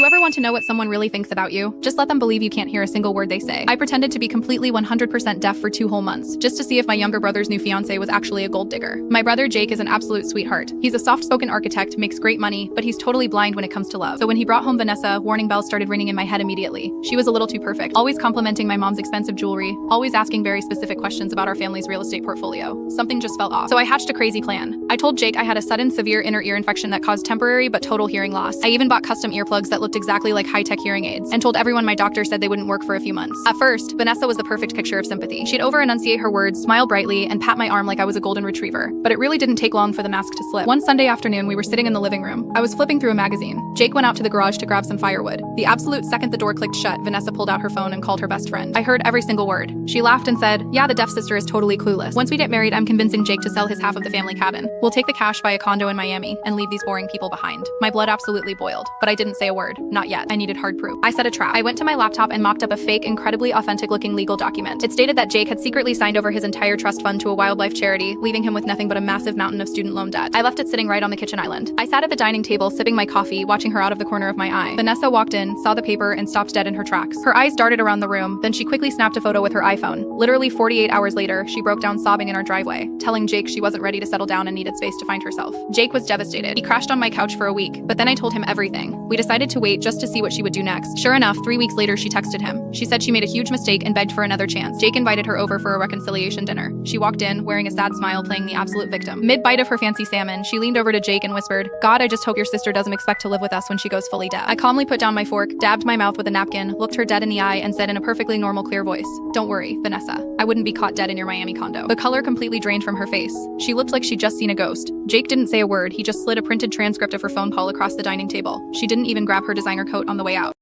you ever want to know what someone really thinks about you? Just let them believe you can't hear a single word they say. I pretended to be completely 100% deaf for 2 whole months, just to see if my younger brother's new fiancé was actually a gold digger. My brother Jake is an absolute sweetheart. He's a soft-spoken architect, makes great money, but he's totally blind when it comes to love. So when he brought home Vanessa, warning bells started ringing in my head immediately. She was a little too perfect, always complimenting my mom's expensive jewelry, always asking very specific questions about our family's real estate portfolio. Something just felt off. So I hatched a crazy plan. I told Jake I had a sudden severe inner ear infection that caused temporary but total hearing loss. I even bought custom earplugs that looked exactly like high-tech hearing aids, and told everyone my doctor said they wouldn't work for a few months. At first, Vanessa was the perfect picture of sympathy. She'd over-enunciate her words, smile brightly, and pat my arm like I was a golden retriever. But it really didn't take long for the mask to slip. One Sunday afternoon, we were sitting in the living room. I was flipping through a magazine. Jake went out to the garage to grab some firewood. The absolute second the door clicked shut, Vanessa pulled out her phone and called her best friend. I heard every single word. She laughed and said, "Yeah, the deaf sister is totally clueless. Once we get married, I'm convincing Jake to sell his half of the family cabin. We'll take the cash, buy a condo in Miami, and leave these boring people behind." My blood absolutely boiled, but I didn't say a word. Not yet. I needed hard proof. I set a trap. I went to my laptop and mocked up a fake, incredibly authentic-looking legal document. It stated that Jake had secretly signed over his entire trust fund to a wildlife charity, leaving him with nothing but a massive mountain of student loan debt. I left it sitting right on the kitchen island. I sat at the dining table, sipping my coffee, watching her out of the corner of my eye. Vanessa walked in, saw the paper, and stopped dead in her tracks. Her eyes darted around the room, then she quickly snapped a photo with her iPhone. Literally 48 hours later, she broke down sobbing in our driveway, telling Jake she wasn't ready to settle down and needed space to find herself. Jake was devastated. He crashed on my couch for a week, but then I told him everything. We decided to wait just to see what she would do next. Sure enough, 3 weeks later, she texted him. She said she made a huge mistake and begged for another chance. Jake invited her over for a reconciliation dinner. She walked in, wearing a sad smile, playing the absolute victim. Mid-bite of her fancy salmon, she leaned over to Jake and whispered, "God, I just hope your sister doesn't expect to live with us when she goes fully deaf." I calmly put down my fork, dabbed my mouth with a napkin, looked her dead in the eye, and said in a perfectly normal, clear voice, "Don't worry, Vanessa. I wouldn't be caught dead in your Miami condo." The color completely drained from her face. She looked like she'd just seen a ghost. Jake didn't say a word. He just slid a printed transcript of her phone call across the dining table. She didn't even grab her designer coat on the way out.